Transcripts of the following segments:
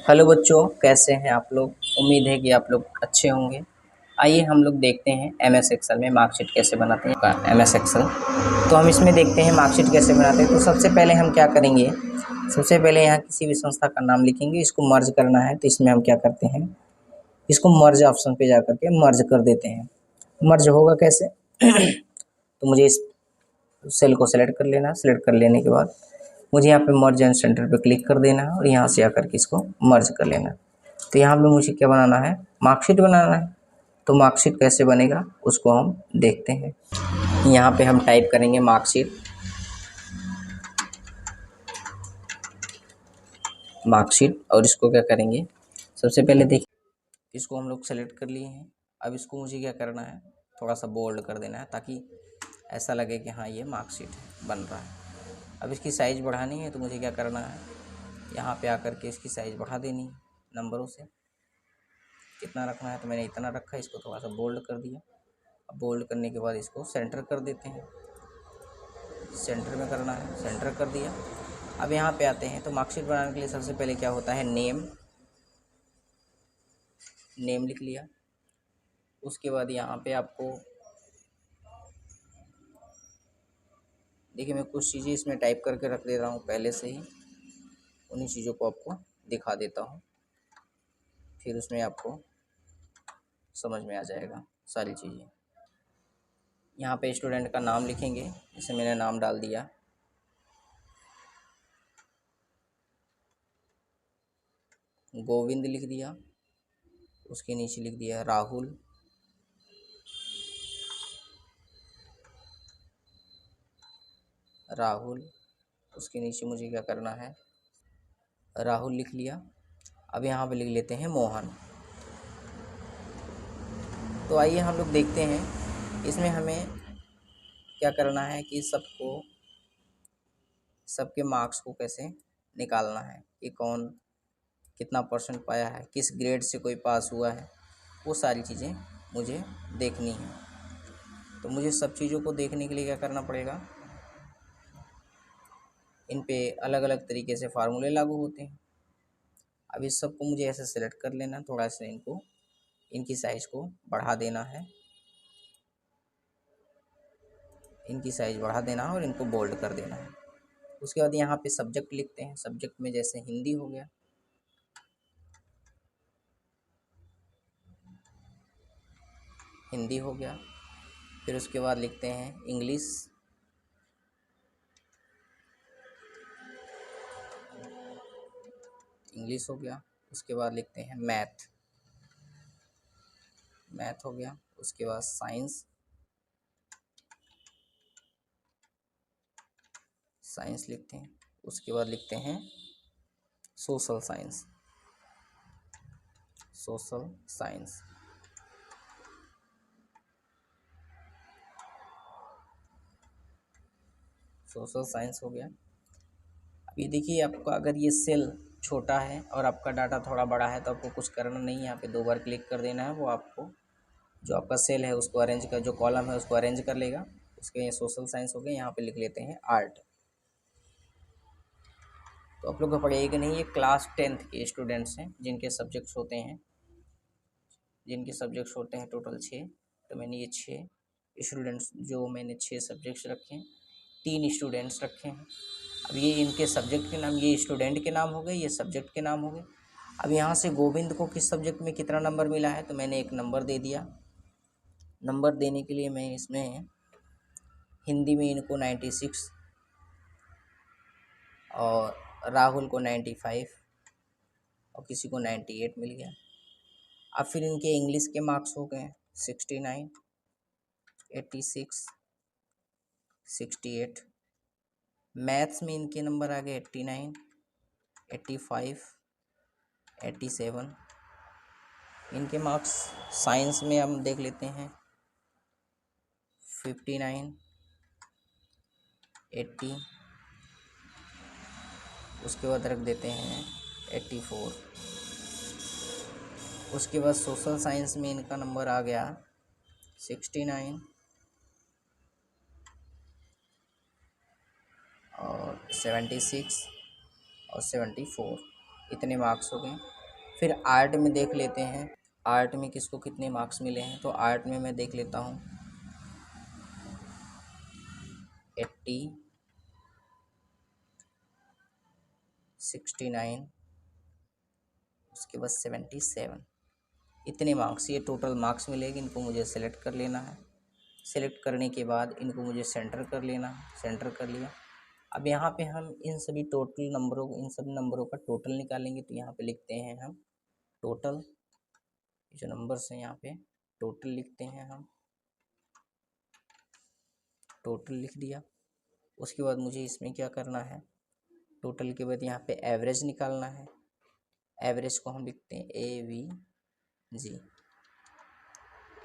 Hello बच्चों, कैसे हैं आप लोग। उम्मीद है कि आप लोग अच्छे होंगे। आइए हम लोग देखते हैं एमएस एक्सेल में मार्कशीट कैसे बनाते हैं। एमएस एक्सेल तो हम इसमें देखते हैं मार्कशीट कैसे बनाते हैं। तो सबसे पहले हम क्या करेंगे, सबसे पहले यहाँ किसी भी संस्था का नाम लिखेंगे। इसको मर्ज करना है तो इसमें हम क्या करते हैं, इसको मर्ज ऑप्शन पे जा करके मर्ज कर देते हैं। मर्ज होगा कैसे तो मुझे इस सेल को सेलेक्ट कर लेना है। सेलेक्ट कर लेने के बाद मुझे यहाँ पे मर्ज एंड सेंटर पे क्लिक कर देना है और यहाँ से आकर के इसको मर्ज कर लेना है। तो यहाँ पे मुझे क्या बनाना है, मार्कशीट बनाना है। तो मार्कशीट कैसे बनेगा उसको हम देखते हैं। यहाँ पे हम टाइप करेंगे मार्कशीट, मार्कशीट और इसको क्या करेंगे, सबसे पहले देखिए इसको हम लोग सेलेक्ट कर लिए हैं। अब इसको मुझे क्या करना है, थोड़ा सा बोल्ड कर देना है ताकि ऐसा लगे कि हाँ ये मार्कशीट बन रहा है। अब इसकी साइज़ बढ़ानी है तो मुझे क्या करना है, यहाँ पे आकर के इसकी साइज़ बढ़ा देनी है नंबरों से। कितना रखना है तो मैंने इतना रखा है, इसको थोड़ा सा बोल्ड कर दिया। अब बोल्ड करने के बाद इसको सेंटर कर देते हैं, सेंटर में करना है, सेंटर कर दिया। अब यहाँ पे आते हैं तो मार्कशीट बनाने के लिए सबसे पहले क्या होता है, नेम, नेम लिख लिया। उसके बाद यहाँ पे आपको देखिए मैं कुछ चीज़ें इसमें टाइप करके रख दे रहा हूँ पहले से ही, उन्हीं चीज़ों को आपको दिखा देता हूँ, फिर उसमें आपको समझ में आ जाएगा सारी चीज़ें। यहाँ पे स्टूडेंट का नाम लिखेंगे, जैसे मैंने नाम डाल दिया, गोविंद लिख दिया। उसके नीचे लिख दिया राहुल, राहुल। उसके नीचे मुझे क्या करना है, राहुल लिख लिया। अब यहाँ पे लिख लेते हैं मोहन। तो आइए हम लोग देखते हैं इसमें हमें क्या करना है कि सबको, सबके मार्क्स को कैसे निकालना है कि कौन कितना परसेंट पाया है, किस ग्रेड से कोई पास हुआ है, वो सारी चीज़ें मुझे देखनी है। तो मुझे सब चीज़ों को देखने के लिए क्या करना पड़ेगा, इन पे अलग अलग तरीके से फार्मूले लागू होते हैं। अब इस सब को मुझे ऐसे सेलेक्ट कर लेना, थोड़ा सा इनको, इनकी साइज़ को बढ़ा देना है, इनकी साइज़ बढ़ा देना है और इनको बोल्ड कर देना है। उसके बाद यहाँ पे सब्जेक्ट लिखते हैं। सब्जेक्ट में जैसे हिंदी हो गया, हिंदी हो गया। फिर उसके बाद लिखते हैं इंग्लिश, इंग्लिश हो गया। उसके बाद लिखते हैं मैथ, मैथ हो गया। उसके बाद साइंस, साइंस लिखते हैं। उसके बाद लिखते हैं social science, social science. Social science हो गया। अब ये देखिए आपका अगर ये सेल छोटा है और आपका डाटा थोड़ा बड़ा है तो आपको कुछ करना नहीं है, यहाँ पे 2 बार क्लिक कर देना है। वो आपको जो आपका सेल है उसको अरेंज कर, जो कॉलम है उसको अरेंज कर लेगा। उसके ये सोशल साइंस हो गया। यहाँ पे लिख लेते हैं आर्ट। तो आप लोग को पढ़ेगा कि नहीं, ये क्लास 10th के स्टूडेंट्स हैं जिनके सब्जेक्ट्स होते हैं, जिनके सब्जेक्ट्स होते हैं टोटल 6। तो मैंने ये 6 स्टूडेंट्स, जो मैंने 6 सब्जेक्ट्स रखे हैं, 3 स्टूडेंट्स रखे हैं। अब ये इनके सब्जेक्ट के नाम, ये स्टूडेंट के नाम हो गए, ये सब्जेक्ट के नाम हो गए। अब यहाँ से गोविंद को किस सब्जेक्ट में कितना नंबर मिला है तो मैंने एक नंबर दे दिया। नंबर देने के लिए मैं इसमें हिंदी में इनको 96 और राहुल को 95 और किसी को 98 मिल गया। अब फिर इनके इंग्लिश के मार्क्स हो गए 69, 86, 68। मैथ्स में इनके नंबर आ गए 89, 85, 87 इनके मार्क्स। साइंस में हम देख लेते हैं 59, 80। उसके बाद रख देते हैं 84। उसके बाद सोशल साइंस में इनका नंबर आ गया 69 और 76 और 74। इतने मार्क्स हो गए। फिर आर्ट में देख लेते हैं, आर्ट में किसको कितने मार्क्स मिले हैं। तो आर्ट में मैं देख लेता हूँ 80, 69, उसके बाद 77, इतने मार्क्स, ये टोटल मार्क्स मिलेगी। इनको मुझे सेलेक्ट कर लेना है। सेलेक्ट करने के बाद इनको मुझे सेंटर कर लेना है। सेंटर कर लिया। अब यहाँ पे हम इन सभी टोटल नंबरों को, इन सभी नंबरों का टोटल निकालेंगे। तो यहाँ पे लिखते हैं हम टोटल, जो नंबर्स हैं यहाँ पे टोटल लिखते हैं हम, टोटल लिख दिया। उसके बाद मुझे इसमें क्या करना है, टोटल के बाद यहाँ पे एवरेज निकालना है। एवरेज को हम लिखते हैं AVG,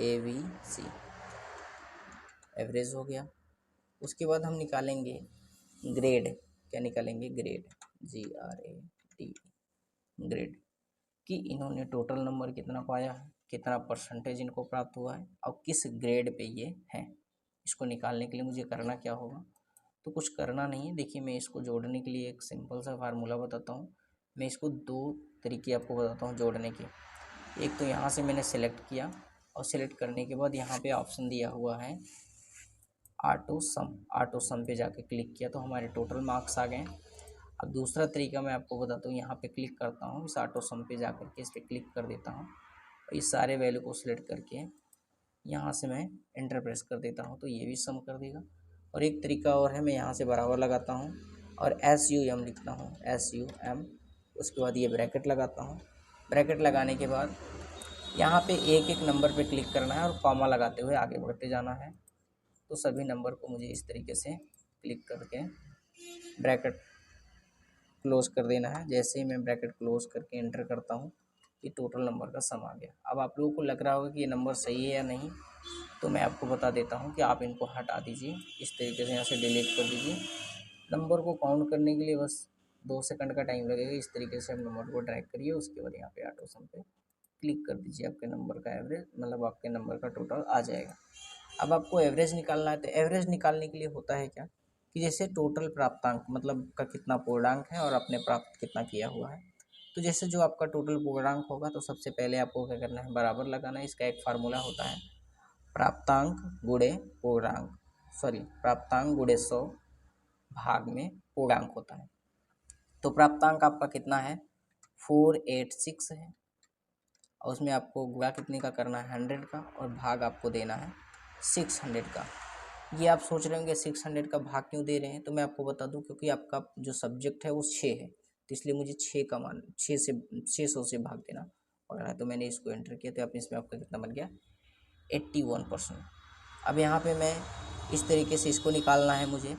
AVC, एवरेज हो गया। उसके बाद हम निकालेंगे ग्रेड। क्या निकालेंगे? ग्रेड, GRAD, ग्रेड, कि इन्होंने टोटल नंबर कितना पाया है, कितना परसेंटेज इनको प्राप्त हुआ है और किस ग्रेड पे ये हैं। इसको निकालने के लिए मुझे करना क्या होगा? तो कुछ करना नहीं है। देखिए, मैं इसको जोड़ने के लिए एक सिंपल सा फार्मूला बताता हूँ। मैं इसको दो तरीके आपको बताता हूँ जोड़ने के। एक तो यहाँ से मैंने सेलेक्ट किया और सेलेक्ट करने के बाद यहाँ पे ऑप्शन दिया हुआ है ऑटो सम। ऑटो सम पे जाके क्लिक किया तो हमारे टोटल मार्क्स आ गए। अब दूसरा तरीका मैं आपको बताता हूँ। यहाँ पे क्लिक करता हूँ, इस ऑटो सम पे जाकर के इस पर क्लिक कर देता हूँ और इस सारे वैल्यू को सिलेक्ट करके यहाँ से मैं एंटर प्रेस कर देता हूँ तो ये भी सम कर देगा। और एक तरीका और है, मैं यहाँ से बराबर लगाता हूँ और SUM लिखता हूँ, SUM। उसके बाद ये ब्रैकेट लगाता हूँ। ब्रैकेट लगाने के बाद यहाँ पे एक एक नंबर पे क्लिक करना है और कॉमा लगाते हुए आगे बढ़ते जाना है। तो सभी नंबर को मुझे इस तरीके से क्लिक करके ब्रैकेट क्लोज़ कर देना है। जैसे ही मैं ब्रैकेट क्लोज़ करके एंटर करता हूँ, ये टोटल नंबर का सम आ गया। अब आप लोगों को लग रहा होगा कि ये नंबर सही है या नहीं, तो मैं आपको बता देता हूँ कि आप इनको हटा दीजिए। इस तरीके से यहाँ से डिलीट कर दीजिए। नंबर को काउंट करने के लिए बस 2 सेकंड का टाइम लगेगा। इस तरीके से हम नंबर को ड्रैग करिए, उसके बाद यहाँ पे ऑटो सम पे क्लिक कर दीजिए। आपके नंबर का एवरेज, मतलब आपके नंबर का टोटल आ जाएगा। अब आपको एवरेज निकालना है। तो एवरेज निकालने के लिए होता है क्या कि जैसे टोटल प्राप्तांक, मतलब का कितना पूर्णांक है और आपने प्राप्त कितना किया हुआ है। तो जैसे जो आपका टोटल पूर्णांक होगा तो सबसे पहले आपको क्या करना है, बराबर लगाना है। इसका एक फार्मूला होता है प्राप्तांक गुणे पूर्णांक, सॉरी प्राप्तांक गुणे 100 भाग में पूर्णांक होता है। तो प्राप्तांक आपका कितना है, 486 है और उसमें आपको गुणा कितने का करना है, 100 का, और भाग आपको देना है 600 का। ये आप सोच रहे होंगे 600 का भाग क्यों दे रहे हैं, तो मैं आपको बता दूं क्योंकि आपका जो सब्जेक्ट है वो 6 है, तो इसलिए मुझे 6 का मान 600 से भाग देना पड़ रहा है। तो मैंने इसको एंटर किया तो आप इसमें आपका कितना बन गया, 81%। अब यहाँ पे मैं इस तरीके से इसको निकालना है मुझे,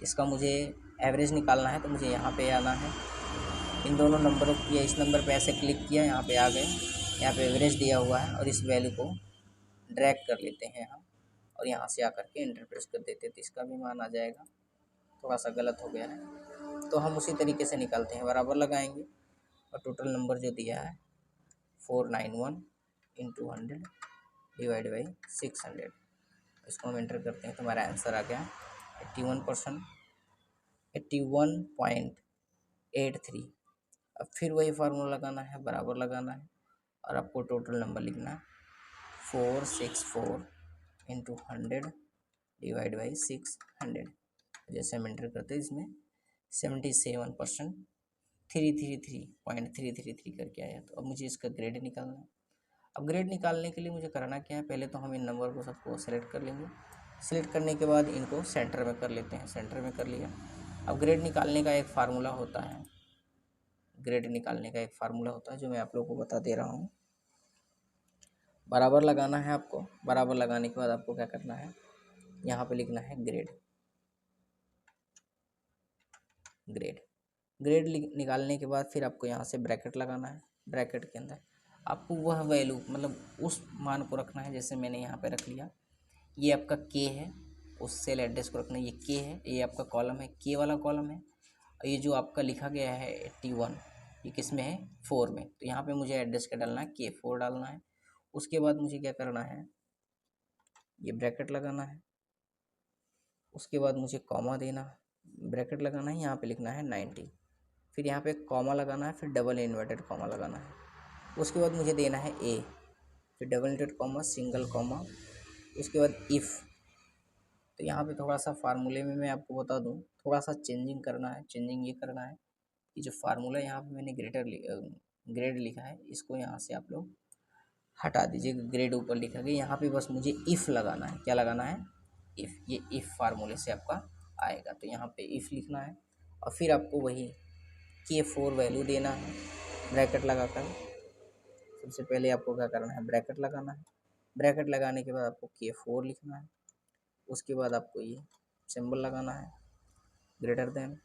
इसका मुझे एवरेज निकालना है। तो मुझे यहाँ पे आना है, इन दोनों नंबरों या इस नंबर पे ऐसे क्लिक किया, यहाँ पे आ गए, यहाँ पे एवरेज दिया हुआ है और इस वैल्यू को ड्रैग कर लेते हैं हम और यहाँ से आकर के एंटर प्रेस कर देते हैं तो इसका भी मान आ जाएगा। थोड़ा सा गलत हो गया है तो हम उसी तरीके से निकालते हैं, बराबर लगाएंगे और टोटल नंबर जो दिया है 491 इंटू 100 डिवाइड बाई 600, इसको हम एंटर करते हैं तो हमारा आंसर आ गया 81%, 81.83। अब फिर वही फार्मूला लगाना है, बराबर लगाना है और आपको टोटल नंबर लिखना है 464 इंटू 100 डिवाइड बाई 600। जैसे हम एंटर करते हैं इसमें 77% 333.333 करके आया। तो अब मुझे इसका ग्रेड निकालना है। अब ग्रेड निकालने के लिए मुझे करना क्या है, पहले तो हम इन नंबर को सबको सेलेक्ट कर लेंगे। सेलेक्ट करने के बाद इनको सेंटर में कर लेते हैं, सेंटर में कर लिया। अब ग्रेड निकालने का एक फार्मूला होता है, ग्रेड निकालने का एक फार्मूला होता है जो मैं आप लोगों को बता दे रहा हूँ। बराबर लगाना है आपको, बराबर लगाने के बाद आपको क्या करना है, यहाँ पे लिखना है ग्रेड। ग्रेड ग्रेड निकालने के बाद फिर आपको यहाँ से ब्रैकेट लगाना है। ब्रैकेट के अंदर आपको वह वैल्यू, मतलब उस मान को रखना है। जैसे मैंने यहाँ पे रख लिया, ये आपका के है, उस सेल एड्रेस को रखना है। ये के है, ये आपका कॉलम है, के वाला कॉलम है। और ये जो आपका लिखा गया है 81, ये किस में है, 4 में। तो यहाँ पे मुझे एड्रेस क्या डालना है, K4 डालना है। उसके बाद मुझे क्या करना है, ये ब्रैकेट लगाना है। उसके बाद मुझे कॉमा देना, ब्रैकेट लगाना है, यहाँ पे लिखना है 90। फिर यहाँ पे कॉमा लगाना है, फिर डबल इन्वर्टेड कॉमा लगाना है। उसके बाद मुझे देना है ए, फिर double inverted comma, single comma, उसके बाद इफ़। तो यहाँ पे थोड़ा सा फार्मूले में मैं आपको बता दूँ, थोड़ा सा चेंजिंग करना है। चेंजिंग ये करना है कि जो फार्मूला यहाँ पे मैंने ग्रेड लिखा है, इसको यहाँ से आप लोग हटा दीजिए। ग्रेड ऊपर लिखा गया, यहाँ पे बस मुझे इफ़ लगाना है। क्या लगाना है? इफ़। ये इफ़ फार्मूले से आपका आएगा, तो यहाँ पे इफ़ लिखना है और फिर आपको वही K4 वैल्यू देना है ब्रैकेट लगाकर। सबसे पहले आपको क्या करना है? ब्रैकेट लगाना है। ब्रैकेट लगाने के बाद आपको K4 लिखना है। उसके बाद आपको ये सिंबल लगाना है ग्रेटर देन।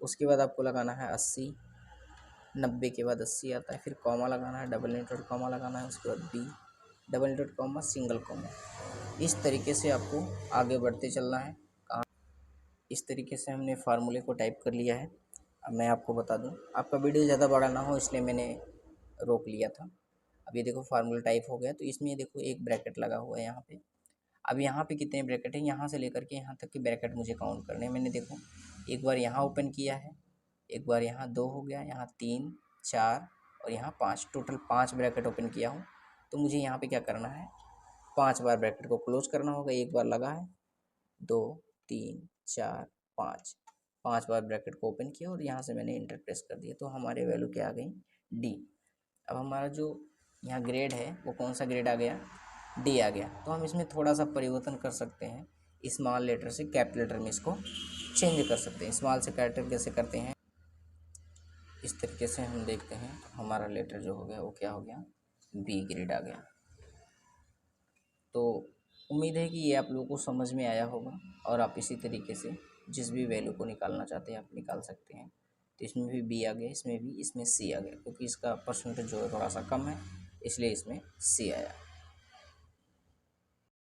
उसके बाद आपको लगाना है 80, 90 के बाद 80 आता है, फिर कॉमा लगाना है, डबल इंटरेड कॉमा लगाना है, उसके बाद B, double inverted comma, single comma. इस तरीके से आपको आगे बढ़ते चलना है। इस तरीके से हमने फार्मूले को टाइप कर लिया है। अब मैं आपको बता दूं, आपका वीडियो ज़्यादा बड़ा ना हो इसलिए मैंने रोक लिया था। अब ये देखो फार्मूला टाइप हो गया, तो इसमें देखो एक ब्रैकेट लगा हुआ है यहाँ पे। अब यहाँ पे कितने ब्रैकेट हैं? यहाँ से लेकर के यहाँ तक के ब्रैकेट मुझे काउंट करने हैं। मैंने देखो एक बार यहाँ ओपन किया है, एक बार यहाँ 2 हो गया, यहाँ 3, 4 और यहाँ 5, टोटल 5 ब्रैकेट ओपन किया हूँ। तो मुझे यहाँ पे क्या करना है? 5 बार ब्रैकेट को क्लोज करना होगा। एक बार लगा है, 2, 3, 4, 5, 5 बार ब्रैकेट को ओपन किया और यहाँ से मैंने इंटर प्रेस कर दिया, तो हमारे वैल्यू क्या आ गई? डी। अब हमारा जो यहाँ ग्रेड है वो कौन सा ग्रेड आ गया? डी आ गया। तो हम इसमें थोड़ा सा परिवर्तन कर सकते हैं, स्मॉल लेटर से कैपिटल लेटर में इसको चेंज कर सकते हैं। स्मॉल से कैपिटल कैसे करते हैं? इस तरीके से हम देखते हैं, तो हमारा लेटर जो हो गया वो क्या हो गया? बी ग्रेड आ गया। तो उम्मीद है कि ये आप लोगों को समझ में आया होगा और आप इसी तरीके से जिस भी वैल्यू को निकालना चाहते हैं आप निकाल सकते हैं। तो इसमें भी बी आ गया, इसमें भी, इसमें सी आ गया, क्योंकि इसका परसेंटेज जो है थोड़ा सा कम है इसलिए इसमें सी आया।